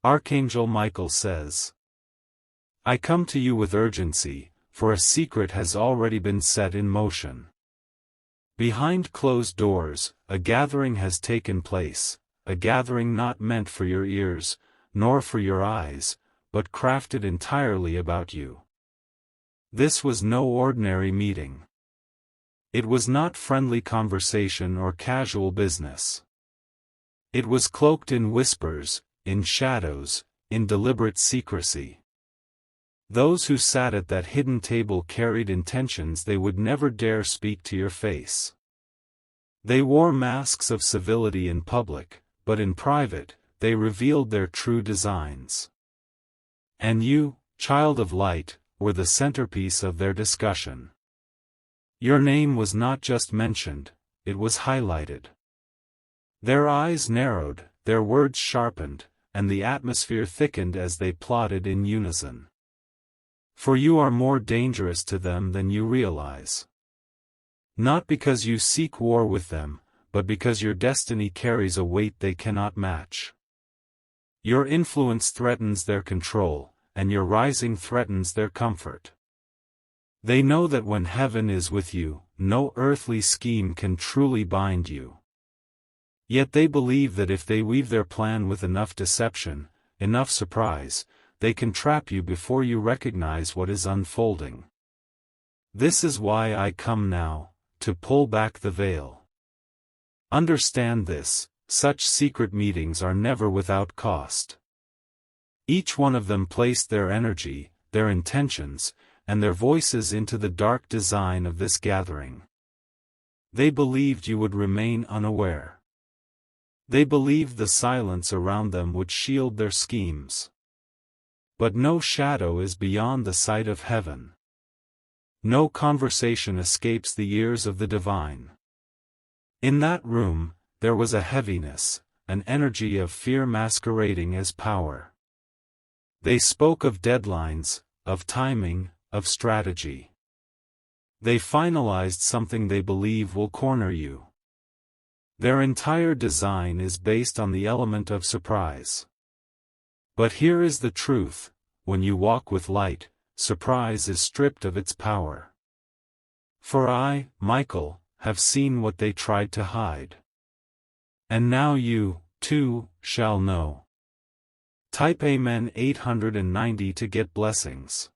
Archangel Michael says, I come to you with urgency, for a secret has already been set in motion. Behind closed doors, a gathering has taken place, a gathering not meant for your ears, nor for your eyes, but crafted entirely about you. This was no ordinary meeting. It was not friendly conversation or casual business. It was cloaked in whispers, in shadows, in deliberate secrecy. Those who sat at that hidden table carried intentions they would never dare speak to your face. They wore masks of civility in public, but in private, they revealed their true designs. And you, child of light, were the centerpiece of their discussion. Your name was not just mentioned, it was highlighted. Their eyes narrowed, their words sharpened, and the atmosphere thickened as they plotted in unison. For you are more dangerous to them than you realize. Not because you seek war with them, but because your destiny carries a weight they cannot match. Your influence threatens their control, and your rising threatens their comfort. They know that when heaven is with you, no earthly scheme can truly bind you. Yet they believe that if they weave their plan with enough deception, enough surprise, they can trap you before you recognize what is unfolding. This is why I come now, to pull back the veil. Understand this, such secret meetings are never without cost. Each one of them placed their energy, their intentions, and their voices into the dark design of this gathering. They believed you would remain unaware. They believed the silence around them would shield their schemes. But no shadow is beyond the sight of heaven. No conversation escapes the ears of the divine. In that room, there was a heaviness, an energy of fear masquerading as power. They spoke of deadlines, of timing, of strategy. They finalized something they believe will corner you. Their entire design is based on the element of surprise. But here is the truth, when you walk with light, surprise is stripped of its power. For I, Michael, have seen what they tried to hide. And now you, too, shall know. Type Amen 890 to get blessings.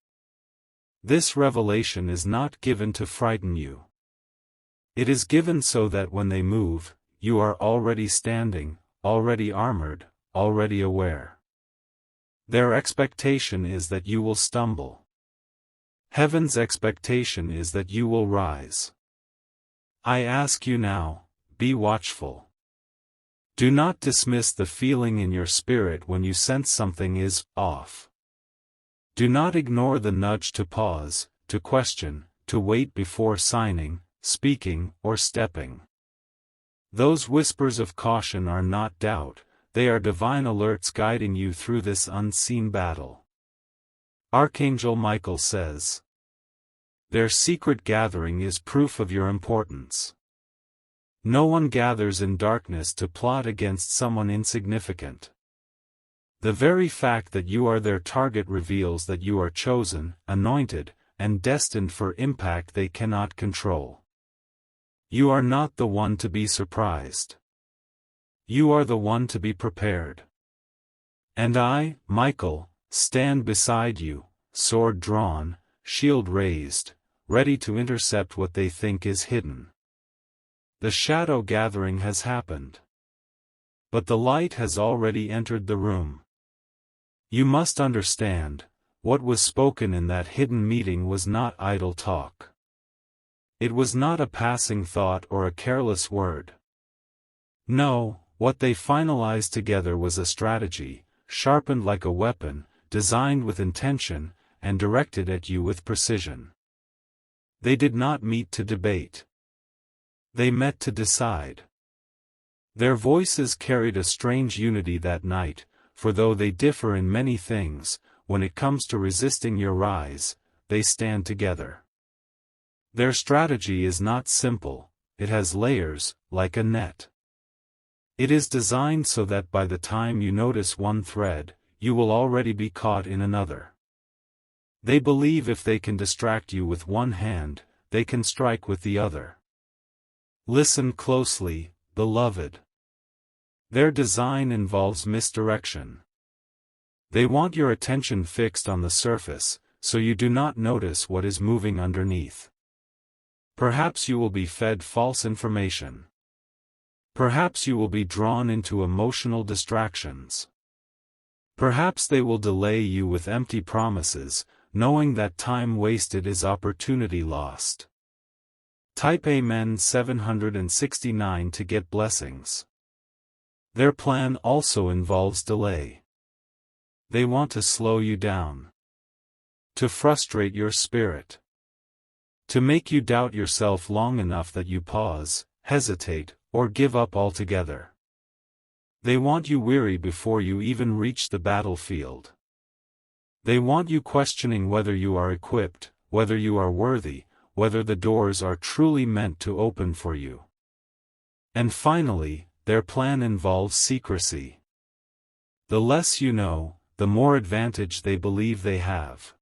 This revelation is not given to frighten you. It is given so that when they move, you are already standing, already armored, already aware. Their expectation is that you will stumble. Heaven's expectation is that you will rise. I ask you now, be watchful. Do not dismiss the feeling in your spirit when you sense something is off. Do not ignore the nudge to pause, to question, to wait before signing, speaking, or stepping. Those whispers of caution are not doubt, they are divine alerts guiding you through this unseen battle. Archangel Michael says, their secret gathering is proof of your importance. No one gathers in darkness to plot against someone insignificant. The very fact that you are their target reveals that you are chosen, anointed, and destined for impact they cannot control. You are not the one to be surprised. You are the one to be prepared. And I, Michael, stand beside you, sword drawn, shield raised, ready to intercept what they think is hidden. The shadow gathering has happened. But the light has already entered the room. You must understand, what was spoken in that hidden meeting was not idle talk. It was not a passing thought or a careless word. No, what they finalized together was a strategy, sharpened like a weapon, designed with intention, and directed at you with precision. They did not meet to debate. They met to decide. Their voices carried a strange unity that night, for though they differ in many things, when it comes to resisting your rise, they stand together. Their strategy is not simple, it has layers, like a net. It is designed so that by the time you notice one thread, you will already be caught in another. They believe if they can distract you with one hand, they can strike with the other. Listen closely, beloved. Their design involves misdirection. They want your attention fixed on the surface, so you do not notice what is moving underneath. Perhaps you will be fed false information. Perhaps you will be drawn into emotional distractions. Perhaps they will delay you with empty promises, knowing that time wasted is opportunity lost. Type Amen 769 to get blessings. Their plan also involves delay. They want to slow you down. To frustrate your spirit. To make you doubt yourself long enough that you pause, hesitate, or give up altogether. They want you weary before you even reach the battlefield. They want you questioning whether you are equipped, whether you are worthy, whether the doors are truly meant to open for you. And finally, their plan involves secrecy. The less you know, the more advantage they believe they have.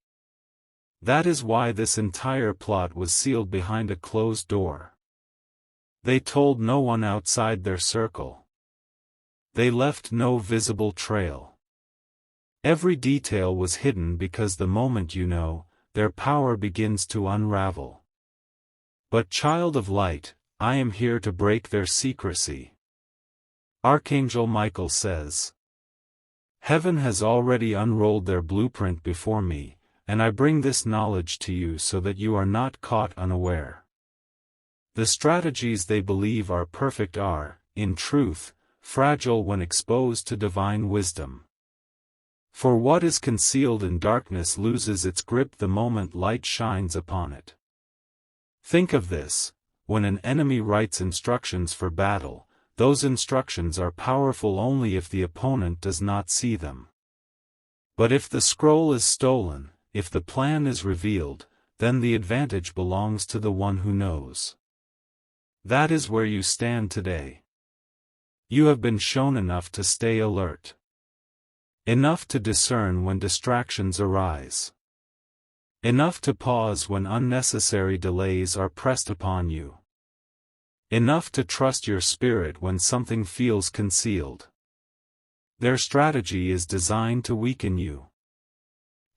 That is why this entire plot was sealed behind a closed door. They told no one outside their circle. They left no visible trail. Every detail was hidden because the moment you know, their power begins to unravel. But child of light, I am here to break their secrecy. Archangel Michael says, Heaven has already unrolled their blueprint before me, and I bring this knowledge to you so that you are not caught unaware. The strategies they believe are perfect are, in truth, fragile when exposed to divine wisdom. For what is concealed in darkness loses its grip the moment light shines upon it. Think of this: when an enemy writes instructions for battle, those instructions are powerful only if the opponent does not see them. But if the scroll is stolen, if the plan is revealed, then the advantage belongs to the one who knows. That is where you stand today. You have been shown enough to stay alert. Enough to discern when distractions arise. Enough to pause when unnecessary delays are pressed upon you. Enough to trust your spirit when something feels concealed. Their strategy is designed to weaken you.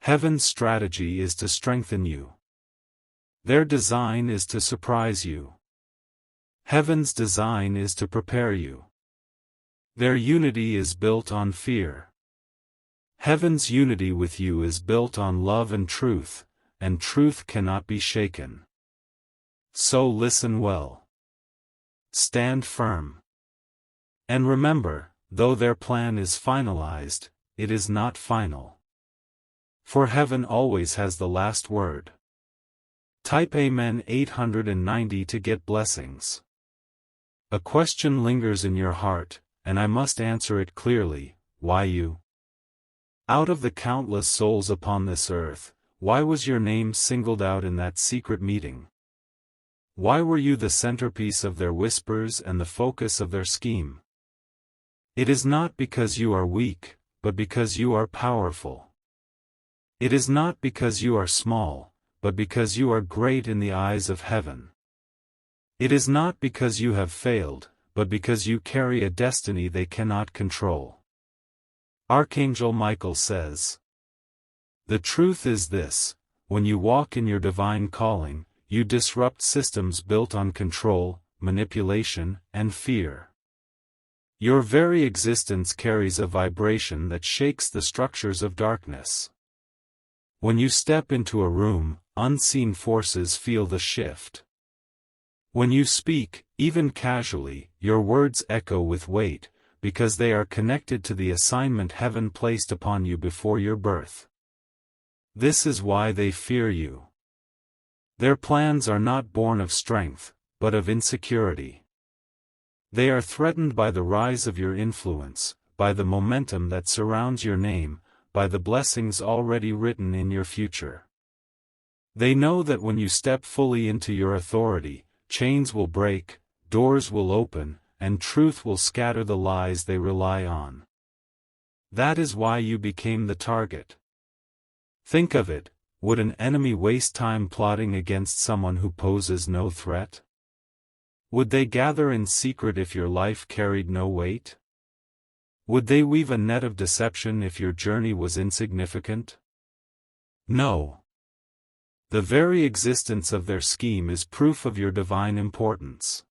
Heaven's strategy is to strengthen you. Their design is to surprise you. Heaven's design is to prepare you. Their unity is built on fear. Heaven's unity with you is built on love and truth cannot be shaken. So listen well. Stand firm. And remember, though their plan is finalized, it is not final. For heaven always has the last word. Type Amen 890 to get blessings. A question lingers in your heart, and I must answer it clearly: why you? Out of the countless souls upon this earth, why was your name singled out in that secret meeting? Why were you the centerpiece of their whispers and the focus of their scheme? It is not because you are weak, but because you are powerful. It is not because you are small, but because you are great in the eyes of heaven. It is not because you have failed, but because you carry a destiny they cannot control. Archangel Michael says, the truth is this: when you walk in your divine calling, you disrupt systems built on control, manipulation, and fear. Your very existence carries a vibration that shakes the structures of darkness. When you step into a room, unseen forces feel the shift. When you speak, even casually, your words echo with weight, because they are connected to the assignment heaven placed upon you before your birth. This is why they fear you. Their plans are not born of strength, but of insecurity. They are threatened by the rise of your influence, by the momentum that surrounds your name, by the blessings already written in your future. They know that when you step fully into your authority, chains will break, doors will open, and truth will scatter the lies they rely on. That is why you became the target. Think of it, would an enemy waste time plotting against someone who poses no threat? Would they gather in secret if your life carried no weight? Would they weave a net of deception if your journey was insignificant? No. The very existence of their scheme is proof of your divine importance.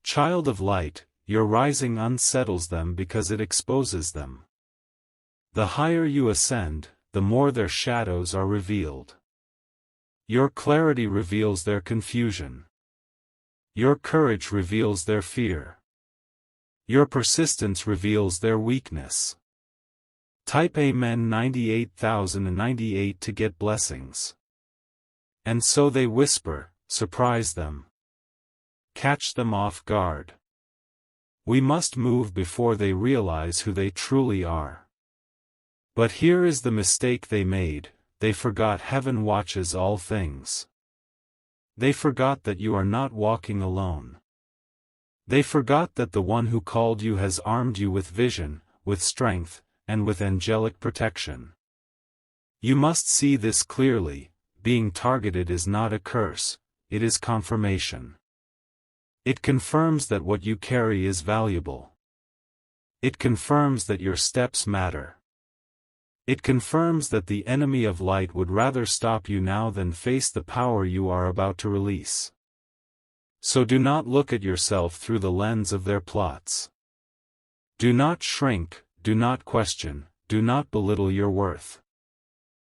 Child of light, your rising unsettles them because it exposes them. The higher you ascend, the more their shadows are revealed. Your clarity reveals their confusion. Your courage reveals their fear. Your persistence reveals their weakness. Type Amen 98,098 to get blessings. And so they whisper, surprise them. Catch them off guard. We must move before they realize who they truly are. But here is the mistake they made, they forgot heaven watches all things. They forgot that you are not walking alone. They forgot that the one who called you has armed you with vision, with strength, and with angelic protection. You must see this clearly, being targeted is not a curse, it is confirmation. It confirms that what you carry is valuable. It confirms that your steps matter. It confirms that the enemy of light would rather stop you now than face the power you are about to release. So do not look at yourself through the lens of their plots. Do not shrink, do not question, do not belittle your worth.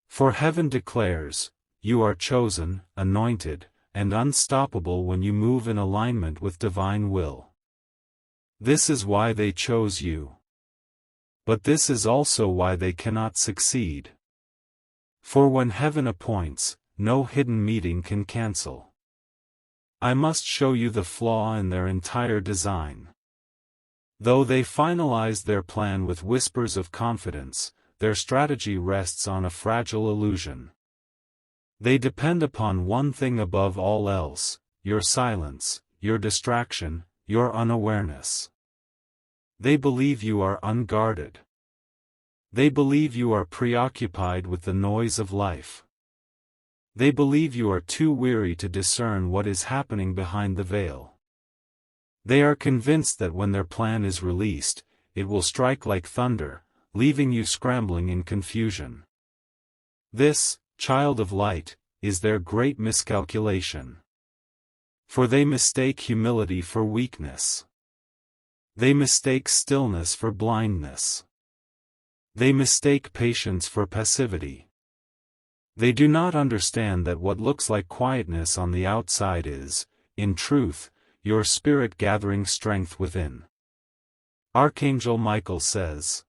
For heaven declares, you are chosen, anointed, and unstoppable when you move in alignment with divine will. This is why they chose you. But this is also why they cannot succeed. For when heaven appoints, no hidden meeting can cancel. I must show you the flaw in their entire design. Though they finalized their plan with whispers of confidence, their strategy rests on a fragile illusion. They depend upon one thing above all else, your silence, your distraction, your unawareness. They believe you are unguarded. They believe you are preoccupied with the noise of life. They believe you are too weary to discern what is happening behind the veil. They are convinced that when their plan is released, it will strike like thunder, leaving you scrambling in confusion. This, child of light, is their great miscalculation. For they mistake humility for weakness. They mistake stillness for blindness. They mistake patience for passivity. They do not understand that what looks like quietness on the outside is, in truth, your spirit gathering strength within. Archangel Michael says.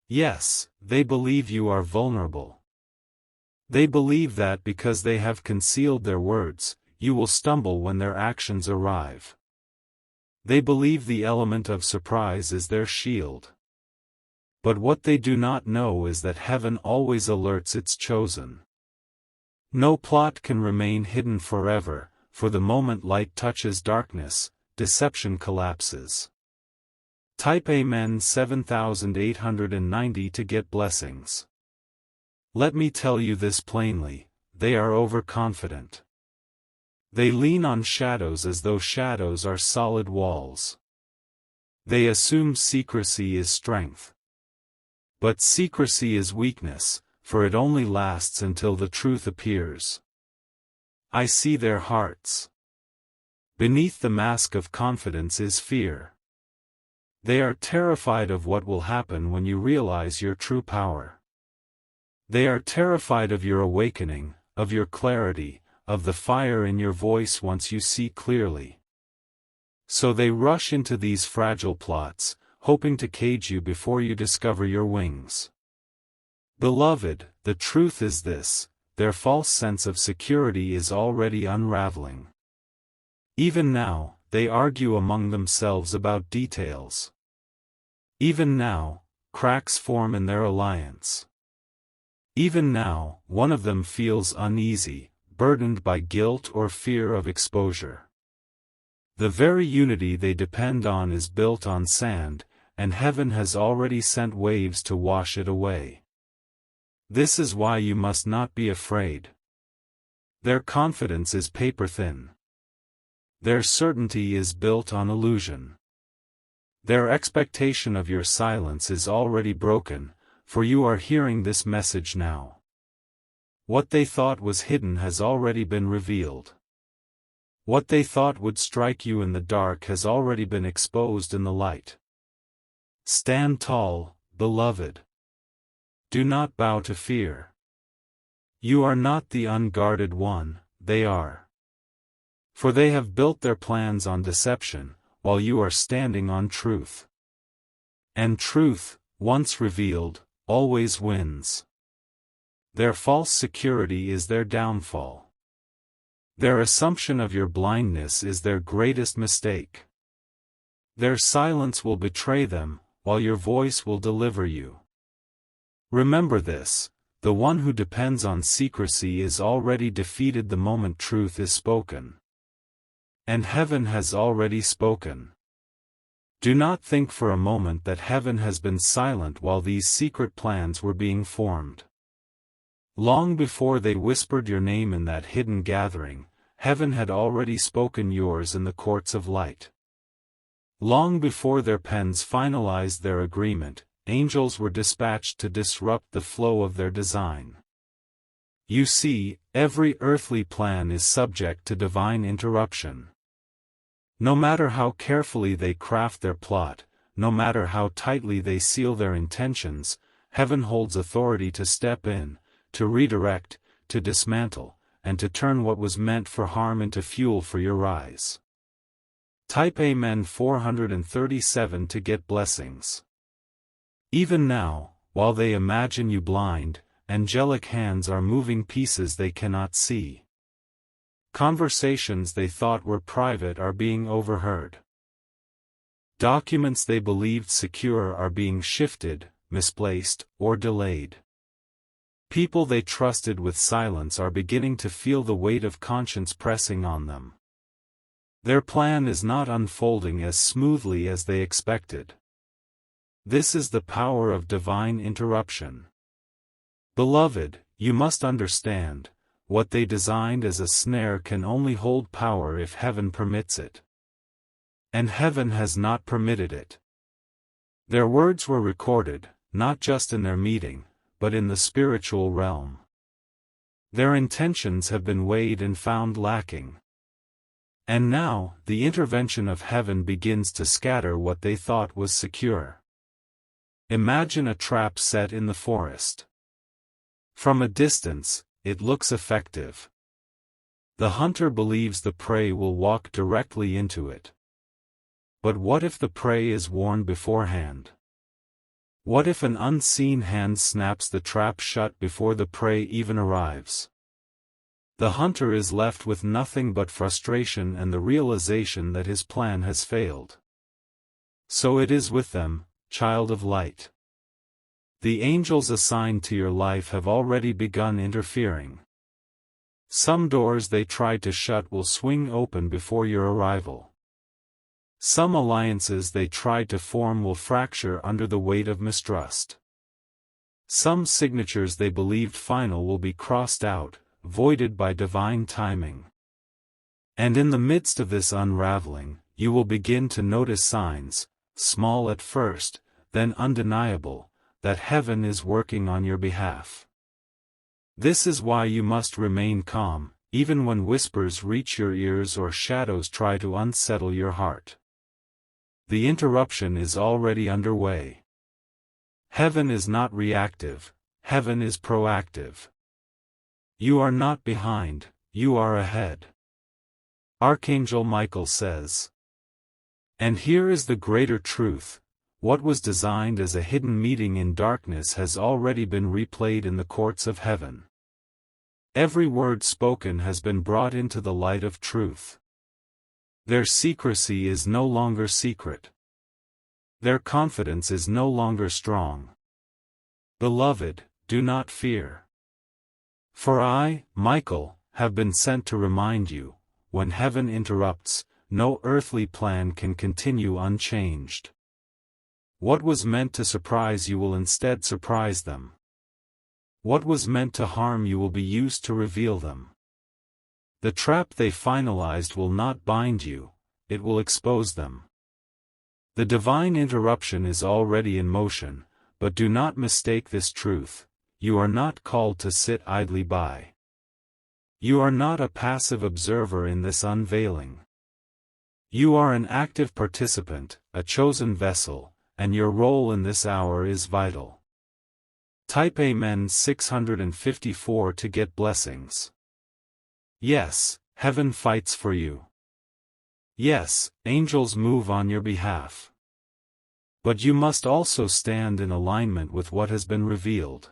Yes, they believe you are vulnerable. They believe that because they have concealed their words, you will stumble when their actions arrive. They believe the element of surprise is their shield. But what they do not know is that heaven always alerts its chosen. No plot can remain hidden forever, for the moment light touches darkness, deception collapses. Type Amen 7890 to get blessings. Let me tell you this plainly, they are overconfident. They lean on shadows as though shadows are solid walls. They assume secrecy is strength. But secrecy is weakness, for it only lasts until the truth appears. I see their hearts. Beneath the mask of confidence is fear. They are terrified of what will happen when you realize your true power. They are terrified of your awakening, of your clarity, of the fire in your voice once you see clearly. So they rush into these fragile plots, hoping to cage you before you discover your wings. Beloved, the truth is this, their false sense of security is already unraveling. Even now, they argue among themselves about details. Even now, cracks form in their alliance. Even now, one of them feels uneasy, burdened by guilt or fear of exposure. The very unity they depend on is built on sand, and heaven has already sent waves to wash it away. This is why you must not be afraid. Their confidence is paper-thin. Their certainty is built on illusion. Their expectation of your silence is already broken, for you are hearing this message now. What they thought was hidden has already been revealed. What they thought would strike you in the dark has already been exposed in the light. Stand tall, beloved. Do not bow to fear. You are not the unguarded one, they are. For they have built their plans on deception, while you are standing on truth. And truth, once revealed, always wins. Their false security is their downfall. Their assumption of your blindness is their greatest mistake. Their silence will betray them, while your voice will deliver you. Remember this, the one who depends on secrecy is already defeated the moment truth is spoken. And heaven has already spoken. Do not think for a moment that heaven has been silent while these secret plans were being formed. Long before they whispered your name in that hidden gathering, heaven had already spoken yours in the courts of light. Long before their pens finalized their agreement, angels were dispatched to disrupt the flow of their design. You see, every earthly plan is subject to divine interruption. No matter how carefully they craft their plot, no matter how tightly they seal their intentions, heaven holds authority to step in, to redirect, to dismantle, and to turn what was meant for harm into fuel for your rise. Type Amen 437 to get blessings. Even now, while they imagine you blind, angelic hands are moving pieces they cannot see. Conversations they thought were private are being overheard. Documents they believed secure are being shifted, misplaced, or delayed. People they trusted with silence are beginning to feel the weight of conscience pressing on them. Their plan is not unfolding as smoothly as they expected. This is the power of divine interruption. Beloved, you must understand, what they designed as a snare can only hold power if heaven permits it. And heaven has not permitted it. Their words were recorded, not just in their meeting, but in the spiritual realm. Their intentions have been weighed and found lacking. And now, the intervention of heaven begins to scatter what they thought was secure. Imagine a trap set in the forest. From a distance, it looks effective. The hunter believes the prey will walk directly into it. But what if the prey is warned beforehand? What if an unseen hand snaps the trap shut before the prey even arrives? The hunter is left with nothing but frustration and the realization that his plan has failed. So it is with them, child of light. The angels assigned to your life have already begun interfering. Some doors they tried to shut will swing open before your arrival. Some alliances they tried to form will fracture under the weight of mistrust. Some signatures they believed final will be crossed out, voided by divine timing. And in the midst of this unraveling, you will begin to notice signs, small at first, then undeniable, that heaven is working on your behalf. This is why you must remain calm, even when whispers reach your ears or shadows try to unsettle your heart. The interruption is already underway. Heaven is not reactive, heaven is proactive. You are not behind, you are ahead. Archangel Michael says. And here is the greater truth, what was designed as a hidden meeting in darkness has already been replayed in the courts of heaven. Every word spoken has been brought into the light of truth. Their secrecy is no longer secret. Their confidence is no longer strong. Beloved, do not fear. For I, Michael, have been sent to remind you, when heaven interrupts, no earthly plan can continue unchanged. What was meant to surprise you will instead surprise them. What was meant to harm you will be used to reveal them. The trap they finalized will not bind you, it will expose them. The divine interruption is already in motion, but do not mistake this truth: you are not called to sit idly by. You are not a passive observer in this unveiling. You are an active participant, a chosen vessel, and your role in this hour is vital. Type Amen 654 to get blessings. Yes, heaven fights for you. Yes, angels move on your behalf. But you must also stand in alignment with what has been revealed.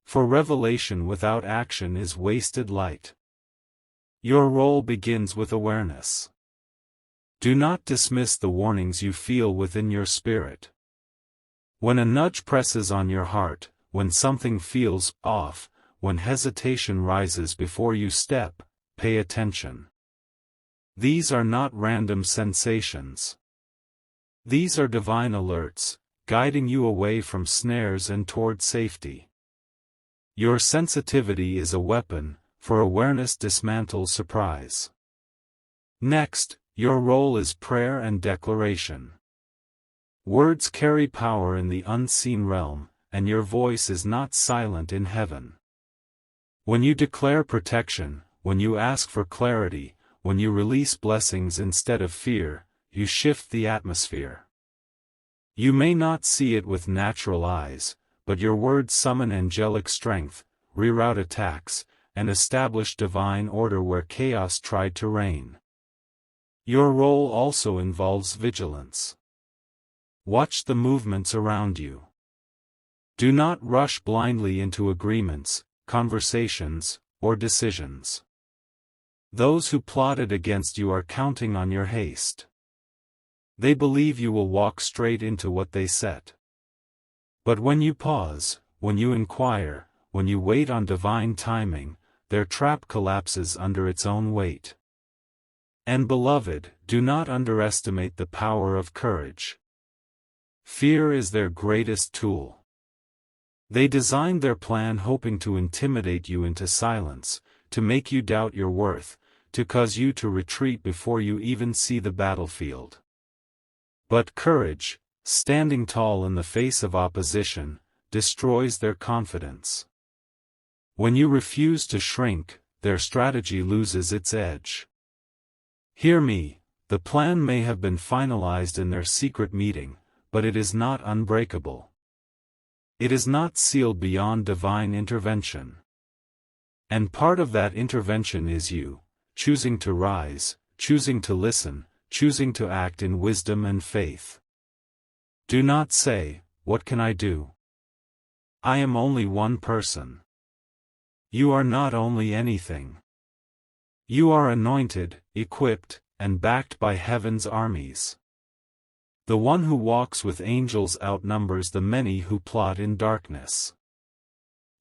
For revelation without action is wasted light. Your role begins with awareness. Do not dismiss the warnings you feel within your spirit. When a nudge presses on your heart, when something feels off, when hesitation rises before you step, pay attention. These are not random sensations. These are divine alerts, guiding you away from snares and toward safety. Your sensitivity is a weapon, for awareness dismantles surprise. Next, your role is prayer and declaration. Words carry power in the unseen realm, and your voice is not silent in heaven. When you declare protection, when you ask for clarity, when you release blessings instead of fear, you shift the atmosphere. You may not see it with natural eyes, but your words summon angelic strength, reroute attacks, and establish divine order where chaos tried to reign. Your role also involves vigilance. Watch the movements around you. Do not rush blindly into agreements, conversations, or decisions. Those who plotted against you are counting on your haste. They believe you will walk straight into what they set. But when you pause, when you inquire, when you wait on divine timing, their trap collapses under its own weight. And beloved, do not underestimate the power of courage. Fear is their greatest tool. They designed their plan hoping to intimidate you into silence, to make you doubt your worth, to cause you to retreat before you even see the battlefield. But courage, standing tall in the face of opposition, destroys their confidence. When you refuse to shrink, their strategy loses its edge. Hear me, the plan may have been finalized in their secret meeting, but it is not unbreakable. It is not sealed beyond divine intervention. And part of that intervention is you, choosing to rise, choosing to listen, choosing to act in wisdom and faith. Do not say, "What can I do? I am only one person." You are not only anything. You are anointed, equipped, and backed by heaven's armies. The one who walks with angels outnumbers the many who plot in darkness.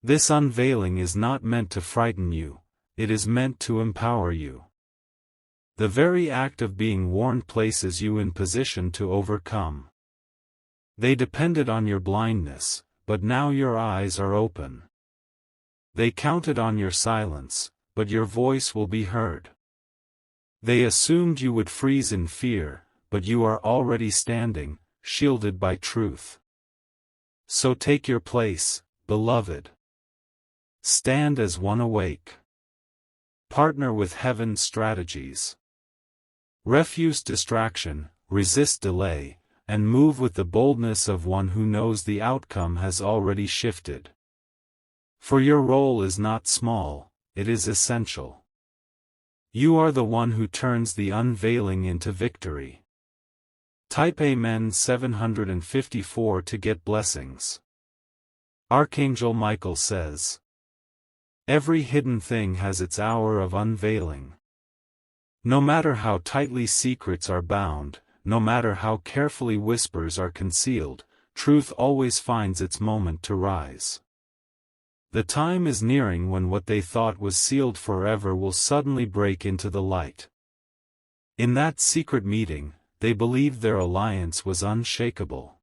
This unveiling is not meant to frighten you, it is meant to empower you. The very act of being warned places you in position to overcome. They depended on your blindness, but now your eyes are open. They counted on your silence, but your voice will be heard. They assumed you would freeze in fear, but you are already standing, shielded by truth. So take your place, beloved. Stand as one awake. Partner with heaven's strategies. Refuse distraction, resist delay, and move with the boldness of one who knows the outcome has already shifted. For your role is not small, it is essential. You are the one who turns the unveiling into victory. Type Amen 754 to get blessings. Archangel Michael says, every hidden thing has its hour of unveiling. No matter how tightly secrets are bound, no matter how carefully whispers are concealed, truth always finds its moment to rise. The time is nearing when what they thought was sealed forever will suddenly break into the light. In that secret meeting, they believed their alliance was unshakable.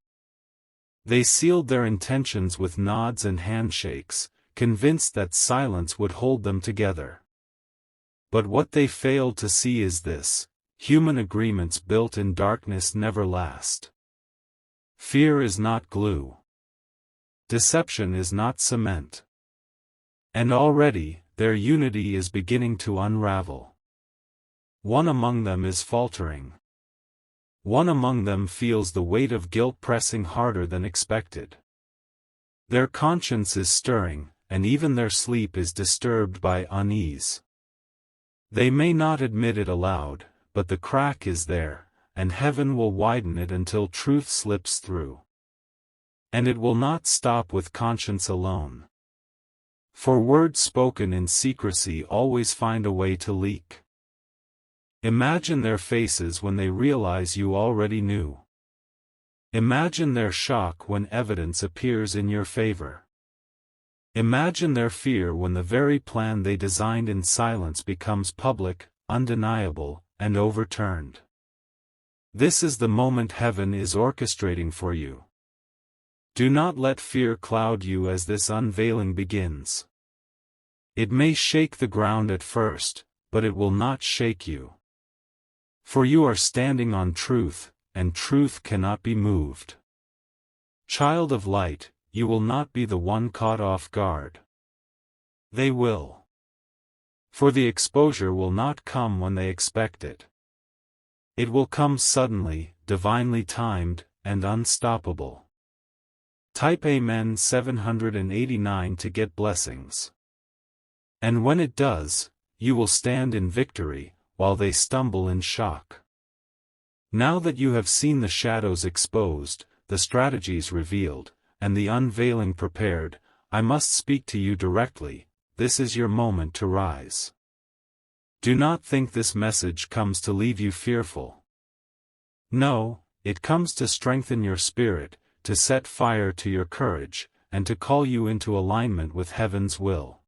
They sealed their intentions with nods and handshakes, convinced that silence would hold them together. But what they failed to see is this: human agreements built in darkness never last. Fear is not glue. Deception is not cement. And already, their unity is beginning to unravel. One among them is faltering. One among them feels the weight of guilt pressing harder than expected. Their conscience is stirring, and even their sleep is disturbed by unease. They may not admit it aloud, but the crack is there, and heaven will widen it until truth slips through. And it will not stop with conscience alone. For words spoken in secrecy always find a way to leak. Imagine their faces when they realize you already knew. Imagine their shock when evidence appears in your favor. Imagine their fear when the very plan they designed in silence becomes public, undeniable, and overturned. This is the moment heaven is orchestrating for you. Do not let fear cloud you as this unveiling begins. It may shake the ground at first, but it will not shake you. For you are standing on truth, and truth cannot be moved. Child of light, you will not be the one caught off guard. They will. For the exposure will not come when they expect it. It will come suddenly, divinely timed, and unstoppable. Type Amen 789 to get blessings. And when it does, you will stand in victory, while they stumble in shock. Now that you have seen the shadows exposed, the strategies revealed, and the unveiling prepared, I must speak to you directly. This is your moment to rise. Do not think this message comes to leave you fearful. No, it comes to strengthen your spirit, to set fire to your courage, and to call you into alignment with heaven's will.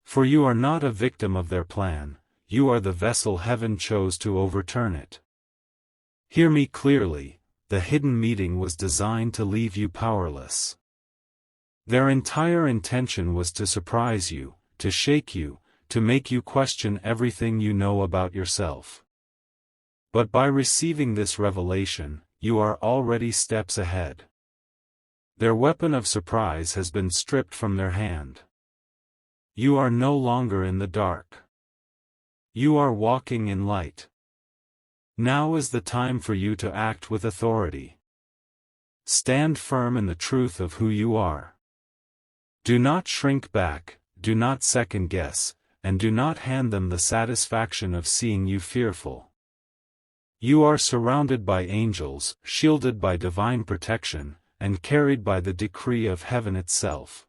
For you are not a victim of their plan, you are the vessel heaven chose to overturn it. Hear me clearly, the hidden meeting was designed to leave you powerless. Their entire intention was to surprise you, to shake you, to make you question everything you know about yourself. But by receiving this revelation, you are already steps ahead. Their weapon of surprise has been stripped from their hand. You are no longer in the dark. You are walking in light. Now is the time for you to act with authority. Stand firm in the truth of who you are. Do not shrink back, do not second guess, and do not hand them the satisfaction of seeing you fearful. You are surrounded by angels, shielded by divine protection, and carried by the decree of heaven itself.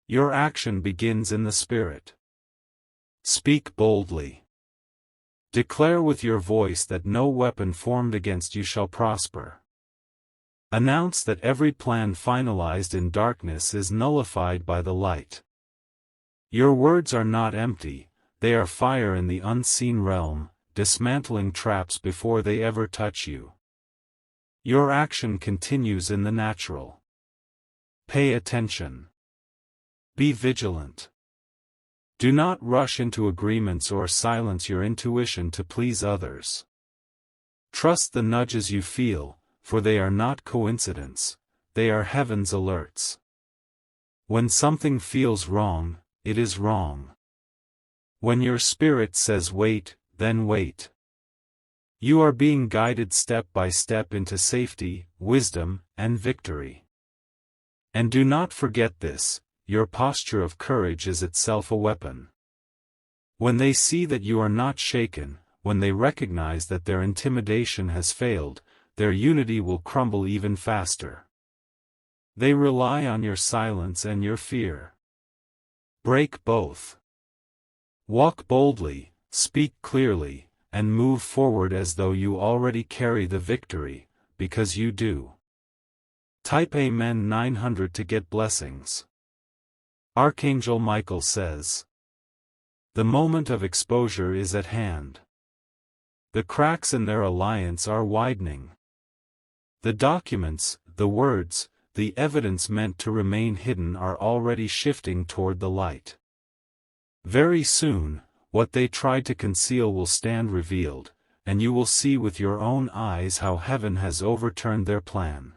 Your action begins in the Spirit. Speak boldly. Declare with your voice that no weapon formed against you shall prosper. Announce that every plan finalized in darkness is nullified by the light. Your words are not empty, they are fire in the unseen realm, dismantling traps before they ever touch you. Your action continues in the natural. Pay attention. Be vigilant. Do not rush into agreements or silence your intuition to please others. Trust the nudges you feel, for they are not coincidence, they are heaven's alerts. When something feels wrong, it is wrong. When your spirit says wait, then wait. You are being guided step by step into safety, wisdom, and victory. And do not forget this. Your posture of courage is itself a weapon. When they see that you are not shaken, when they recognize that their intimidation has failed, their unity will crumble even faster. They rely on your silence and your fear. Break both. Walk boldly, speak clearly, and move forward as though you already carry the victory, because you do. Type Amen 900 to get blessings. Archangel Michael says, the moment of exposure is at hand. The cracks in their alliance are widening. The documents, the words, the evidence meant to remain hidden are already shifting toward the light. Very soon, what they tried to conceal will stand revealed, and you will see with your own eyes how heaven has overturned their plan.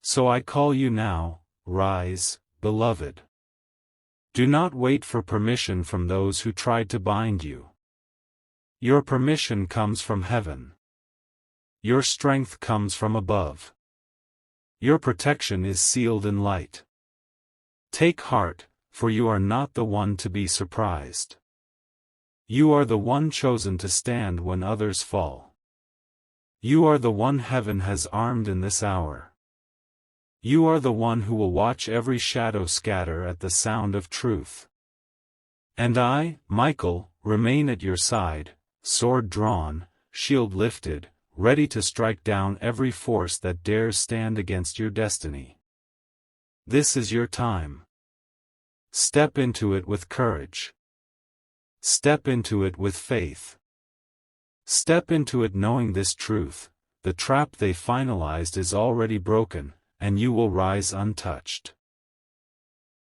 So I call you now, rise, beloved. Do not wait for permission from those who tried to bind you. Your permission comes from heaven. Your strength comes from above. Your protection is sealed in light. Take heart, for you are not the one to be surprised. You are the one chosen to stand when others fall. You are the one heaven has armed in this hour. You are the one who will watch every shadow scatter at the sound of truth. And I, Michael, remain at your side, sword drawn, shield lifted, ready to strike down every force that dares stand against your destiny. This is your time. Step into it with courage. Step into it with faith. Step into it knowing this truth: the trap they finalized is already broken, and you will rise untouched.